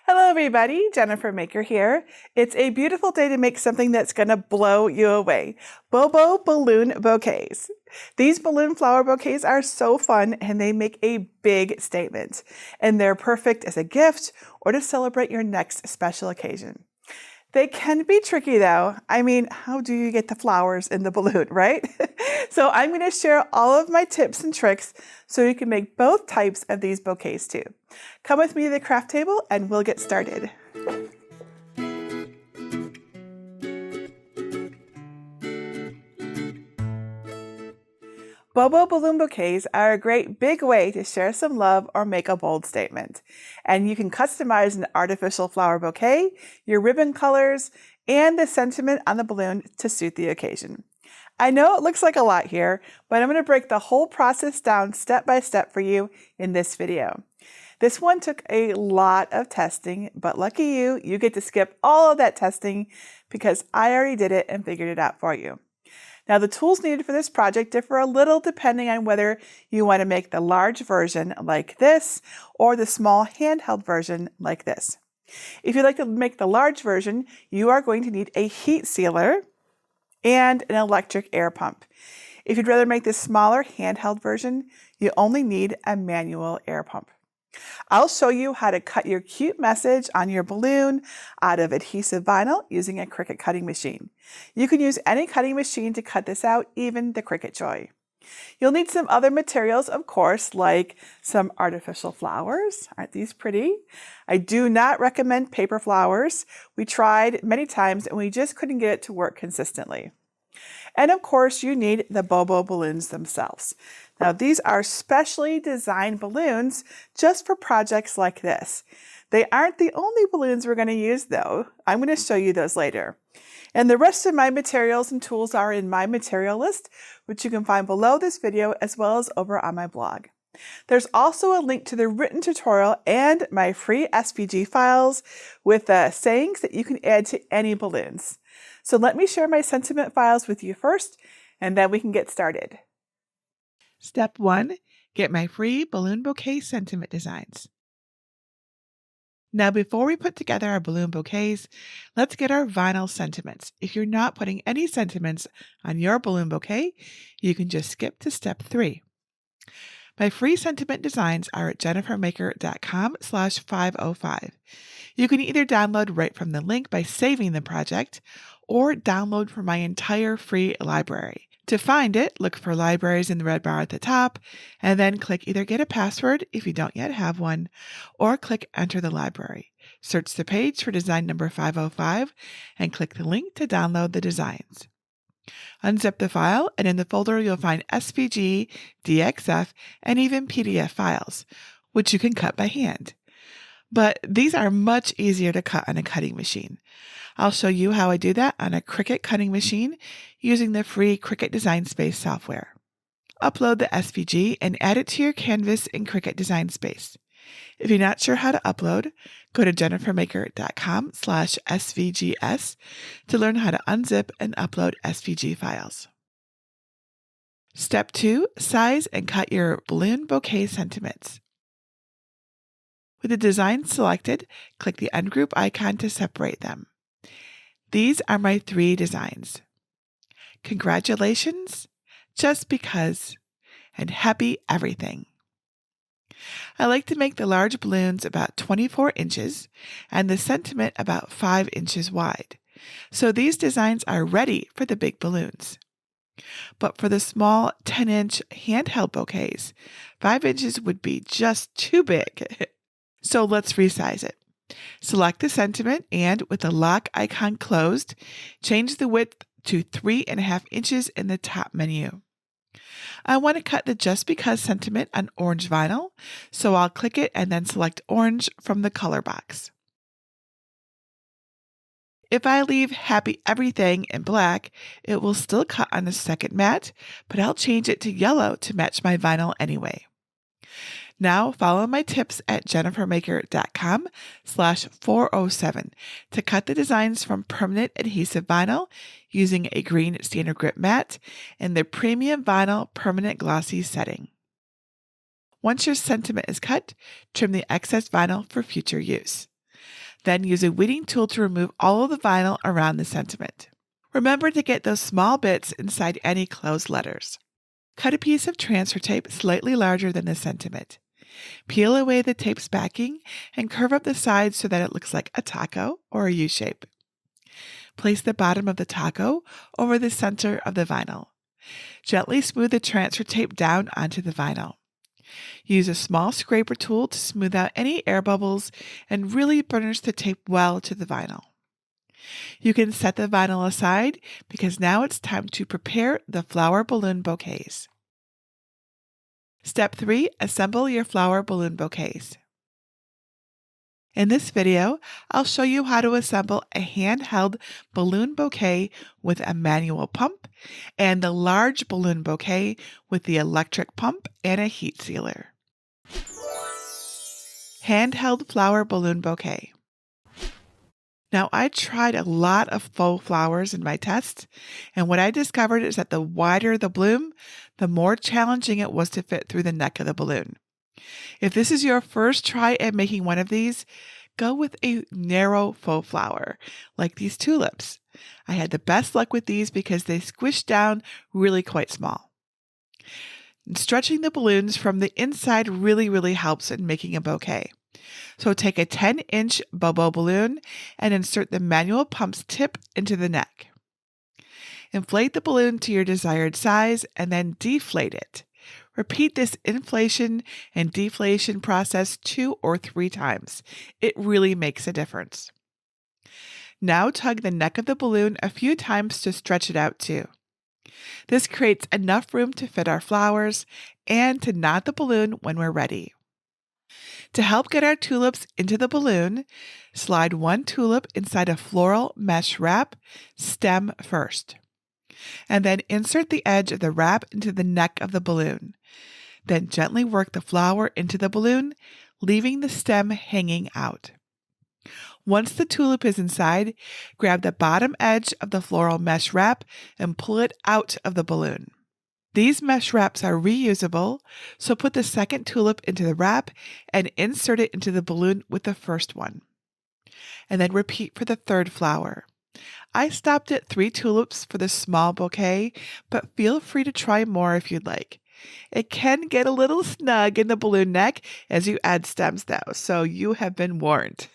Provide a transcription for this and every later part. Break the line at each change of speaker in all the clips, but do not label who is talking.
Hello everybody, Jennifer Maker here. It's a beautiful day to make something that's going to blow you away. Bobo balloon bouquets. These balloon flower bouquets are so fun and they make a big statement. And they're perfect as a gift or to celebrate your next special occasion. They can be tricky though. I mean, how do you get the flowers in the balloon, right? So I'm going to share all of my tips and tricks so you can make both types of these bouquets too. Come with me to the craft table and we'll get started. Bobo balloon bouquets are a great big way to share some love or make a bold statement. And you can customize an artificial flower bouquet, your ribbon colors, and the sentiment on the balloon to suit the occasion. I know it looks like a lot here, but I'm going to break the whole process down step by step for you in this video. This one took a lot of testing, but lucky you, you get to skip all of that testing because I already did it and figured it out for you. Now the tools needed for this project differ a little depending on whether you want to make the large version like this or the small handheld version like this. If you'd like to make the large version, you are going to need a heat sealer and an electric air pump. If you'd rather make the smaller handheld version, you only need a manual air pump. I'll show you how to cut your cute message on your balloon out of adhesive vinyl using a Cricut cutting machine. You can use any cutting machine to cut this out, even the Cricut Joy. You'll need some other materials, of course, like some artificial flowers. Aren't these pretty? I do not recommend paper flowers. We tried many times and we just couldn't get it to work consistently. And of course, you need the Bobo balloons themselves. Now, these are specially designed balloons just for projects like this. They aren't the only balloons we're going to use, though. I'm going to show you those later. And the rest of my materials and tools are in my material list, which you can find below this video as well as over on my blog. There's also a link to the written tutorial and my free SVG files with sayings that you can add to any balloons. So let me share my sentiment files with you first, and then we can get started. Step 1. Get my free balloon bouquet sentiment designs. Now, before we put together our balloon bouquets, let's get our vinyl sentiments. If you're not putting any sentiments on your balloon bouquet, you can just skip to step 3. My free sentiment designs are at jennifermaker.com/505. You can either download right from the link by saving the project or download from my entire free library. To find it, look for libraries in the red bar at the top and then click either get a password if you don't yet have one or click enter the library. Search the page for design number 505 and click the link to download the designs. Unzip the file, and in the folder you'll find SVG, DXF, and even PDF files, which you can cut by hand. But these are much easier to cut on a cutting machine. I'll show you how I do that on a Cricut cutting machine using the free Cricut Design Space software. Upload the SVG and add it to your canvas in Cricut Design Space. If you're not sure how to upload, go to jennifermaker.com/svgs to learn how to unzip and upload SVG files. Step 2. Size and cut your balloon bouquet sentiments. With the design selected, click the ungroup icon to separate them. These are my 3 designs. Congratulations, just because, and happy everything. I like to make the large balloons about 24 inches and the sentiment about 5 inches wide. So these designs are ready for the big balloons. But for the small 10-inch handheld bouquets, 5 inches would be just too big. So let's resize it. Select the sentiment and, with the lock icon closed, change the width to 3.5 inches in the top menu. I want to cut the Just Because sentiment on orange vinyl, so I'll click it and then select orange from the color box. If I leave Happy Everything in black, it will still cut on the second mat, but I'll change it to yellow to match my vinyl anyway. Now follow my tips at jennifermaker.com/407 to cut the designs from permanent adhesive vinyl using a green standard grip mat in the premium vinyl permanent glossy setting. Once your sentiment is cut, trim the excess vinyl for future use. Then use a weeding tool to remove all of the vinyl around the sentiment. Remember to get those small bits inside any closed letters. Cut a piece of transfer tape slightly larger than the sentiment. Peel away the tape's backing and curve up the sides so that it looks like a taco or a U shape. Place the bottom of the taco over the center of the vinyl. Gently smooth the transfer tape down onto the vinyl. Use a small scraper tool to smooth out any air bubbles and really burnish the tape well to the vinyl. You can set the vinyl aside because now it's time to prepare the flower balloon bouquets. Step 3. Assemble your flower balloon bouquets. In this video, I'll show you how to assemble a handheld balloon bouquet with a manual pump and the large balloon bouquet with the electric pump and a heat sealer. Handheld flower balloon bouquet. Now, I tried a lot of faux flowers in my tests, and what I discovered is that the wider the bloom, the more challenging it was to fit through the neck of the balloon. If this is your first try at making one of these, go with a narrow faux flower, like these tulips. I had the best luck with these because they squished down really quite small. And stretching the balloons from the inside really helps in making a bouquet. So take a 10-inch Bobo balloon and insert the manual pump's tip into the neck. Inflate the balloon to your desired size and then deflate it. Repeat this inflation and deflation process 2 or 3 times. It really makes a difference. Now tug the neck of the balloon a few times to stretch it out too. This creates enough room to fit our flowers and to knot the balloon when we're ready. To help get our tulips into the balloon, slide one tulip inside a floral mesh wrap, stem first. And then insert the edge of the wrap into the neck of the balloon. Then gently work the flower into the balloon, leaving the stem hanging out. Once the tulip is inside, grab the bottom edge of the floral mesh wrap and pull it out of the balloon. These mesh wraps are reusable, so put the second tulip into the wrap and insert it into the balloon with the first one. And then repeat for the third flower. I stopped at 3 tulips for the small bouquet, but feel free to try more if you'd like. It can get a little snug in the balloon neck as you add stems though, so you have been warned.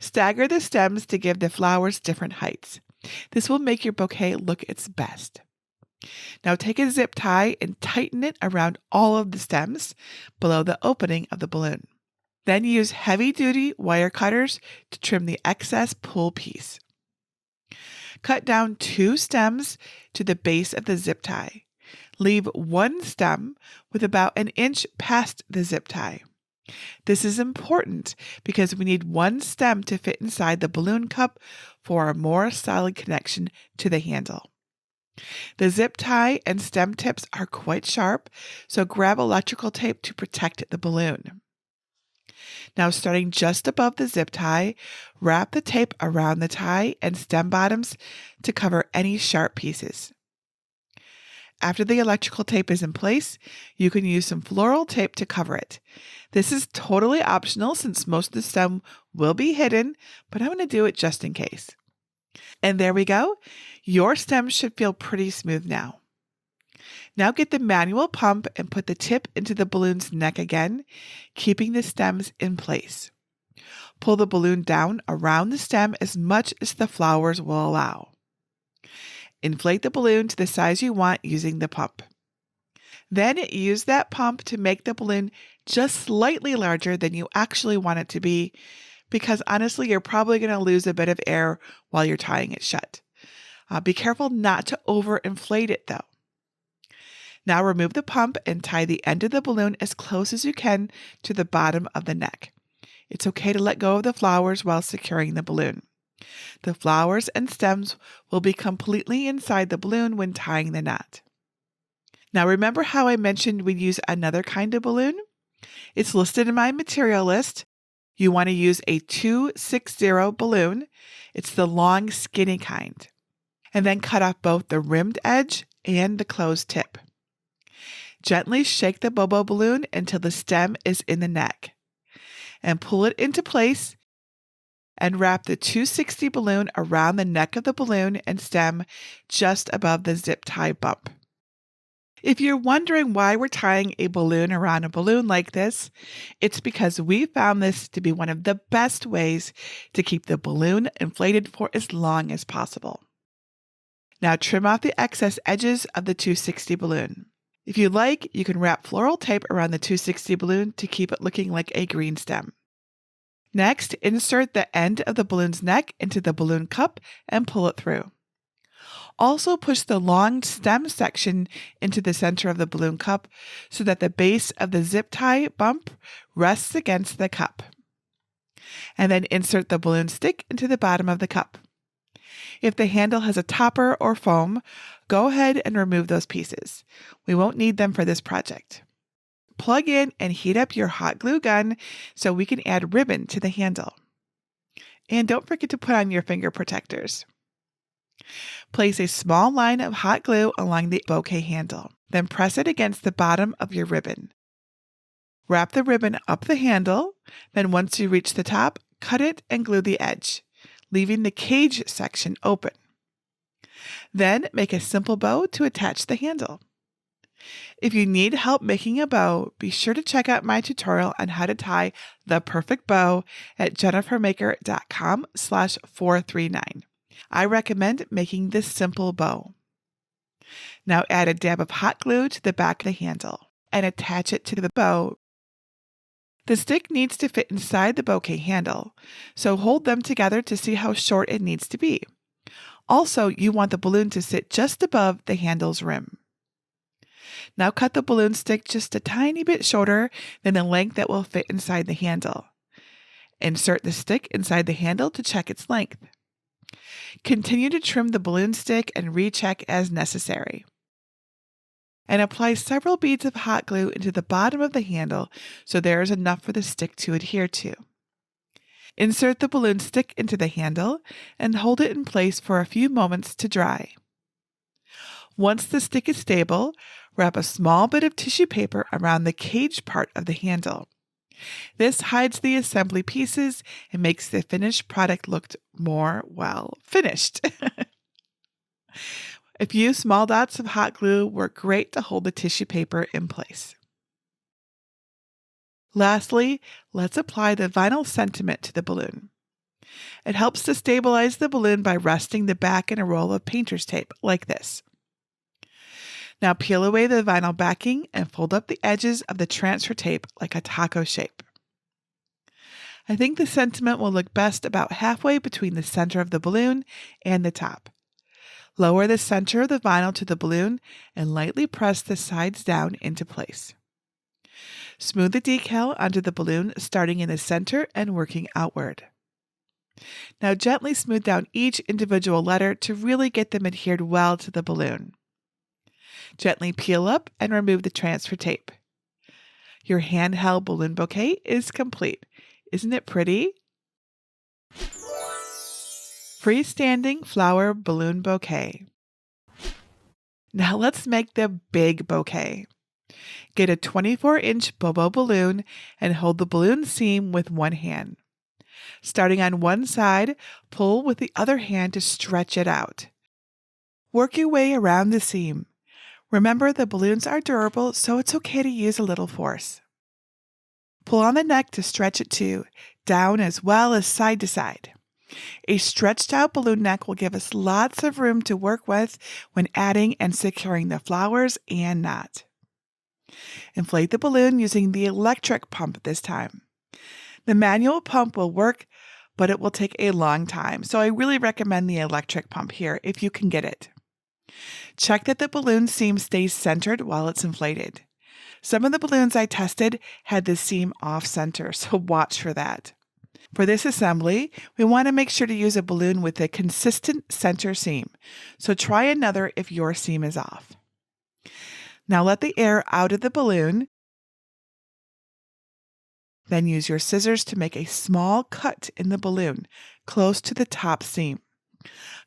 Stagger the stems to give the flowers different heights. This will make your bouquet look its best. Now take a zip tie and tighten it around all of the stems below the opening of the balloon. Then use heavy-duty wire cutters to trim the excess pull piece. Cut down 2 stems to the base of the zip tie. Leave 1 stem with about 1 inch past the zip tie. This is important because we need 1 stem to fit inside the balloon cup for a more solid connection to the handle. The zip tie and stem tips are quite sharp, so grab electrical tape to protect the balloon. Now, starting just above the zip tie, wrap the tape around the tie and stem bottoms to cover any sharp pieces. After the electrical tape is in place, you can use some floral tape to cover it. This is totally optional since most of the stem will be hidden, but I'm going to do it just in case. And there we go. Your stems should feel pretty smooth now. Now get the manual pump and put the tip into the balloon's neck again, keeping the stems in place. Pull the balloon down around the stem as much as the flowers will allow. Inflate the balloon to the size you want using the pump. Then use that pump to make the balloon just slightly larger than you actually want it to be, because honestly, you're probably going to lose a bit of air while you're tying it shut. Be careful not to overinflate it though. Now remove the pump and tie the end of the balloon as close as you can to the bottom of the neck. It's okay to let go of the flowers while securing the balloon. The flowers and stems will be completely inside the balloon when tying the knot. Now remember how I mentioned we'd use another kind of balloon? It's listed in my material list. You want to use a 260 balloon. It's the long, skinny kind. And then cut off both the rimmed edge and the closed tip. Gently shake the Bobo balloon until the stem is in the neck. And pull it into place and wrap the 260 balloon around the neck of the balloon and stem just above the zip tie bump. If you're wondering why we're tying a balloon around a balloon like this, it's because we found this to be one of the best ways to keep the balloon inflated for as long as possible. Now trim off the excess edges of the 260 balloon. If you like, you can wrap floral tape around the 260 balloon to keep it looking like a green stem. Next, insert the end of the balloon's neck into the balloon cup and pull it through. Also push the long stem section into the center of the balloon cup so that the base of the zip tie bump rests against the cup. And then insert the balloon stick into the bottom of the cup. If the handle has a topper or foam, go ahead and remove those pieces. We won't need them for this project. Plug in and heat up your hot glue gun so we can add ribbon to the handle. And don't forget to put on your finger protectors. Place a small line of hot glue along the bouquet handle. Then press it against the bottom of your ribbon. Wrap the ribbon up the handle. Then once you reach the top, cut it and glue the edge, leaving the cage section open. Then make a simple bow to attach the handle. If you need help making a bow, be sure to check out my tutorial on how to tie the perfect bow at jennifermaker.com/439. I recommend making this simple bow. Now add a dab of hot glue to the back of the handle and attach it to the bow. The stick needs to fit inside the bouquet handle, so hold them together to see how short it needs to be. Also, you want the balloon to sit just above the handle's rim. Now cut the balloon stick just a tiny bit shorter than the length that will fit inside the handle. Insert the stick inside the handle to check its length. Continue to trim the balloon stick and recheck as necessary. And apply several beads of hot glue into the bottom of the handle so there is enough for the stick to adhere to. Insert the balloon stick into the handle and hold it in place for a few moments to dry. Once the stick is stable, wrap a small bit of tissue paper around the cage part of the handle. This hides the assembly pieces and makes the finished product look more, well, finished. A few small dots of hot glue work great to hold the tissue paper in place. Lastly, let's apply the vinyl sentiment to the balloon. It helps to stabilize the balloon by resting the back in a roll of painter's tape, like this. Now peel away the vinyl backing and fold up the edges of the transfer tape like a taco shape. I think the sentiment will look best about halfway between the center of the balloon and the top. Lower the center of the vinyl to the balloon and lightly press the sides down into place. Smooth the decal onto the balloon, starting in the center and working outward. Now gently smooth down each individual letter to really get them adhered well to the balloon. Gently peel up and remove the transfer tape. Your handheld balloon bouquet is complete. Isn't it pretty? Freestanding flower balloon bouquet. Now let's make the big bouquet. Get a 24-inch Bobo balloon and hold the balloon seam with one hand. Starting on one side, pull with the other hand to stretch it out. Work your way around the seam. Remember, the balloons are durable, so it's okay to use a little force. Pull on the neck to stretch it too, down as well as side to side. A stretched out balloon neck will give us lots of room to work with when adding and securing the flowers and knot. Inflate the balloon using the electric pump this time. The manual pump will work, but it will take a long time, so I really recommend the electric pump here if you can get it. Check that the balloon seam stays centered while it's inflated. Some of the balloons I tested had the seam off-center, so watch for that. For this assembly, we want to make sure to use a balloon with a consistent center seam, so try another if your seam is off. Now let the air out of the balloon. Then use your scissors to make a small cut in the balloon, close to the top seam.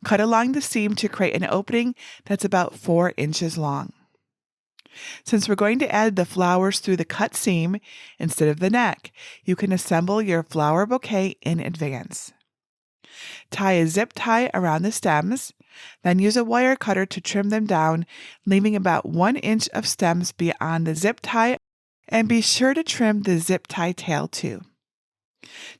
Cut along the seam to create an opening that's about 4 inches long. Since we're going to add the flowers through the cut seam instead of the neck, you can assemble your flower bouquet in advance. Tie a zip tie around the stems, then use a wire cutter to trim them down, leaving about 1 inch of stems beyond the zip tie, and be sure to trim the zip tie tail too.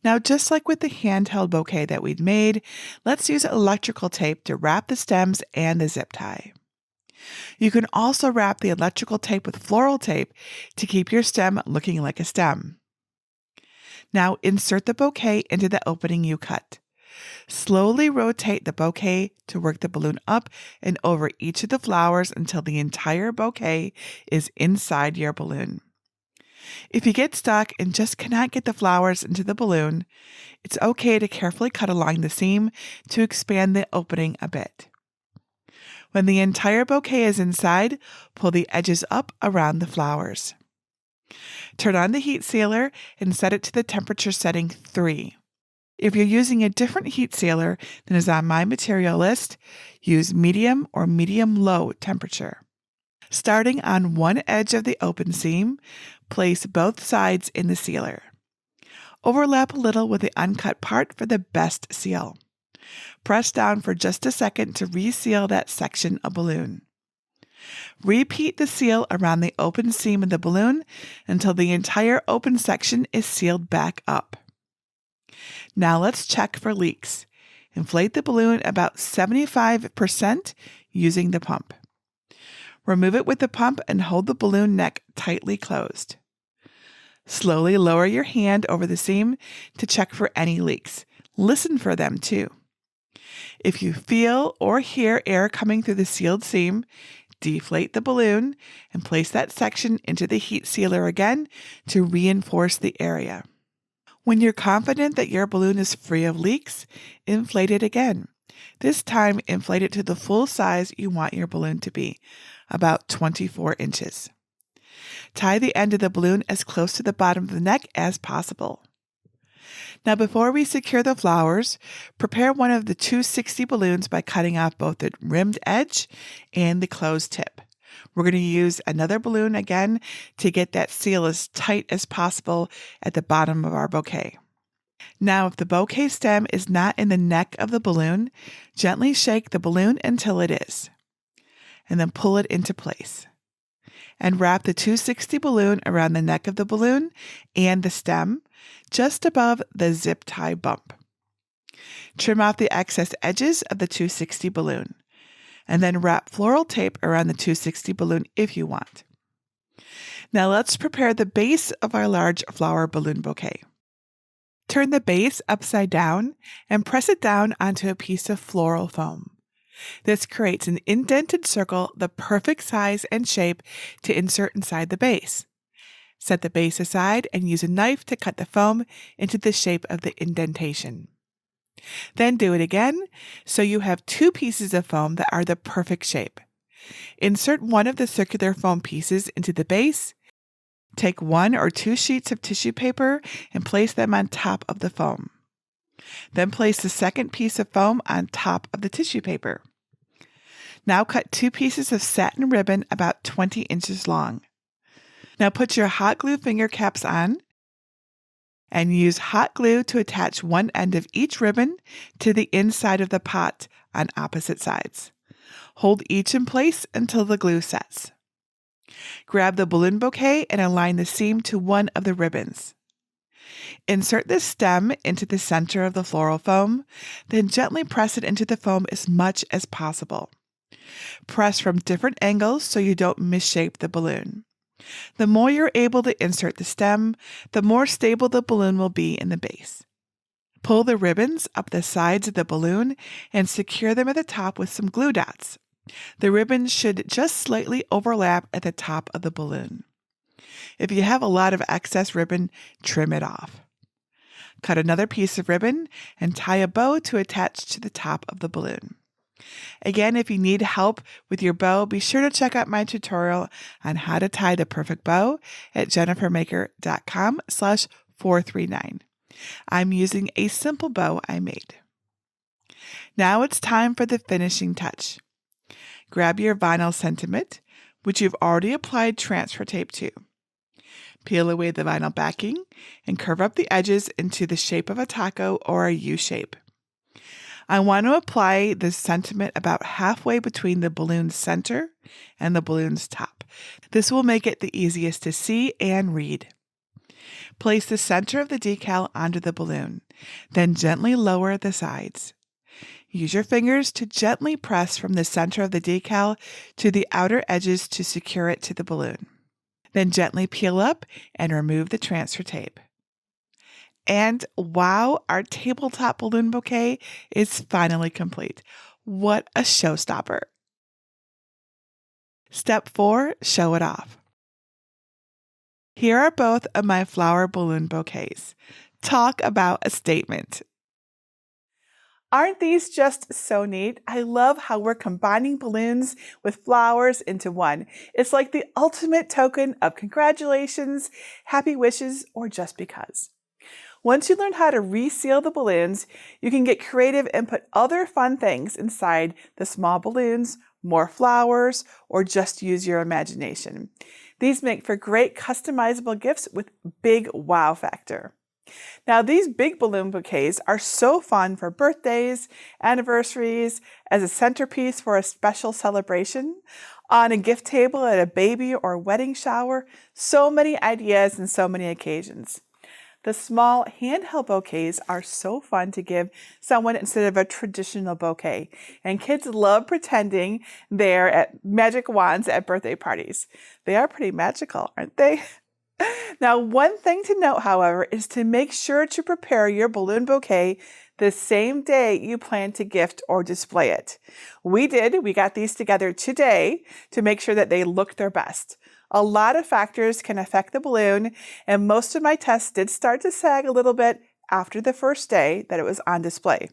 Now, just like with the handheld bouquet that we'd made, let's use electrical tape to wrap the stems and the zip tie. You can also wrap the electrical tape with floral tape to keep your stem looking like a stem. Now, insert the bouquet into the opening you cut. Slowly rotate the bouquet to work the balloon up and over each of the flowers until the entire bouquet is inside your balloon. If you get stuck and just cannot get the flowers into the balloon, it's okay to carefully cut along the seam to expand the opening a bit. When the entire bouquet is inside, pull the edges up around the flowers. Turn on the heat sealer and set it to the temperature setting 3. If you're using a different heat sealer than is on my material list, use medium or medium-low temperature. Starting on one edge of the open seam, place both sides in the sealer. Overlap a little with the uncut part for the best seal. Press down for just a second to reseal that section of balloon. Repeat the seal around the open seam of the balloon until the entire open section is sealed back up. Now let's check for leaks. Inflate the balloon about 75% using the pump. Remove it with the pump and hold the balloon neck tightly closed. Slowly lower your hand over the seam to check for any leaks. Listen for them too. If you feel or hear air coming through the sealed seam, deflate the balloon and place that section into the heat sealer again to reinforce the area. When you're confident that your balloon is free of leaks, inflate it again. This time, inflate it to the full size you want your balloon to be, about 24 inches. Tie the end of the balloon as close to the bottom of the neck as possible. Now, before we secure the flowers, prepare one of the 260 balloons by cutting off both the rimmed edge and the closed tip. We're going to use another balloon again to get that seal as tight as possible at the bottom of our bouquet. Now, if the bouquet stem is not in the neck of the balloon, gently shake the balloon until it is, and then pull it into place. And wrap the 260 balloon around the neck of the balloon and the stem, just above the zip tie bump. Trim off the excess edges of the 260 balloon, and then wrap floral tape around the 260 balloon if you want. Now let's prepare the base of our large flower balloon bouquet. Turn the base upside down and press it down onto a piece of floral foam. This creates an indented circle, the perfect size and shape to insert inside the base. Set the base aside and use a knife to cut the foam into the shape of the indentation. Then do it again so you have 2 pieces of foam that are the perfect shape. Insert one of the circular foam pieces into the base. Take 1 or 2 sheets of tissue paper and place them on top of the foam. Then place the second piece of foam on top of the tissue paper. Now cut 2 pieces of satin ribbon about 20 inches long. Now put your hot glue finger caps on and use hot glue to attach one end of each ribbon to the inside of the pot on opposite sides. Hold each in place until the glue sets. Grab the balloon bouquet and align the seam to one of the ribbons. Insert the stem into the center of the floral foam, then gently press it into the foam as much as possible. Press from different angles so you don't misshape the balloon. The more you're able to insert the stem, the more stable the balloon will be in the base. Pull the ribbons up the sides of the balloon and secure them at the top with some glue dots. The ribbons should just slightly overlap at the top of the balloon. If you have a lot of excess ribbon, trim it off. Cut another piece of ribbon and tie a bow to attach to the top of the balloon. Again, if you need help with your bow, be sure to check out my tutorial on how to tie the perfect bow at jennifermaker.com/439. I'm using a simple bow I made. Now it's time for the finishing touch. Grab your vinyl sentiment, which you've already applied transfer tape to. Peel away the vinyl backing and curve up the edges into the shape of a taco or a U shape. I want to apply the sentiment about halfway between the balloon's center and the balloon's top. This will make it the easiest to see and read. Place the center of the decal onto the balloon, then gently lower the sides. Use your fingers to gently press from the center of the decal to the outer edges to secure it to the balloon. Then gently peel up and remove the transfer tape. And wow, our tabletop balloon bouquet is finally complete. What a showstopper! Step 4, show it off. Here are both of my flower balloon bouquets. Talk about a statement. Aren't these just so neat? I love how we're combining balloons with flowers into one. It's like the ultimate token of congratulations, happy wishes, or just because. Once you learn how to reseal the balloons, you can get creative and put other fun things inside the small balloons, more flowers, or just use your imagination. These make for great customizable gifts with big wow factor. Now, these big balloon bouquets are so fun for birthdays, anniversaries, as a centerpiece for a special celebration, on a gift table at a baby or wedding shower. So many ideas and so many occasions. The small handheld bouquets are so fun to give someone instead of a traditional bouquet, and kids love pretending they're at magic wands at birthday parties. They are pretty magical, aren't they? Now, one thing to note, however, is to make sure to prepare your balloon bouquet the same day you plan to gift or display it. We got these together today to make sure that they look their best. A lot of factors can affect the balloon, and most of my tests did start to sag a little bit after the first day that it was on display.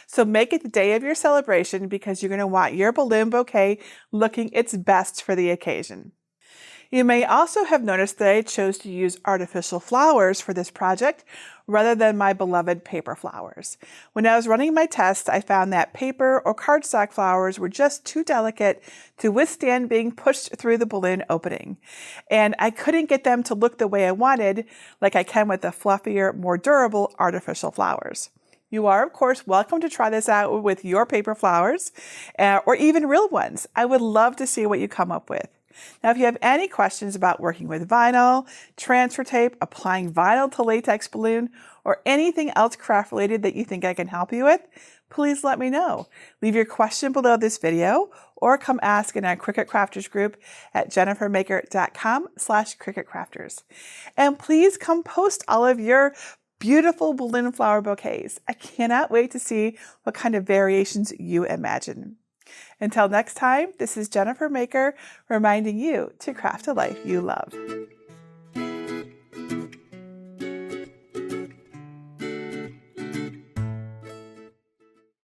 So make it the day of your celebration because you're going to want your balloon bouquet looking its best for the occasion. You may also have noticed that I chose to use artificial flowers for this project rather than my beloved paper flowers. When I was running my test, I found that paper or cardstock flowers were just too delicate to withstand being pushed through the balloon opening. And I couldn't get them to look the way I wanted, like I can with the fluffier, more durable artificial flowers. You are, of course, welcome to try this out with your paper flowers, or even real ones. I would love to see what you come up with. Now, if you have any questions about working with vinyl, transfer tape, applying vinyl to latex balloon, or anything else craft related that you think I can help you with, please let me know. Leave your question below this video or come ask in our Cricut Crafters group at jennifermaker.com/cricketcrafters. And please come post all of your beautiful balloon flower bouquets. I cannot wait to see what kind of variations you imagine. Until next time, this is Jennifer Maker reminding you to craft a life you love.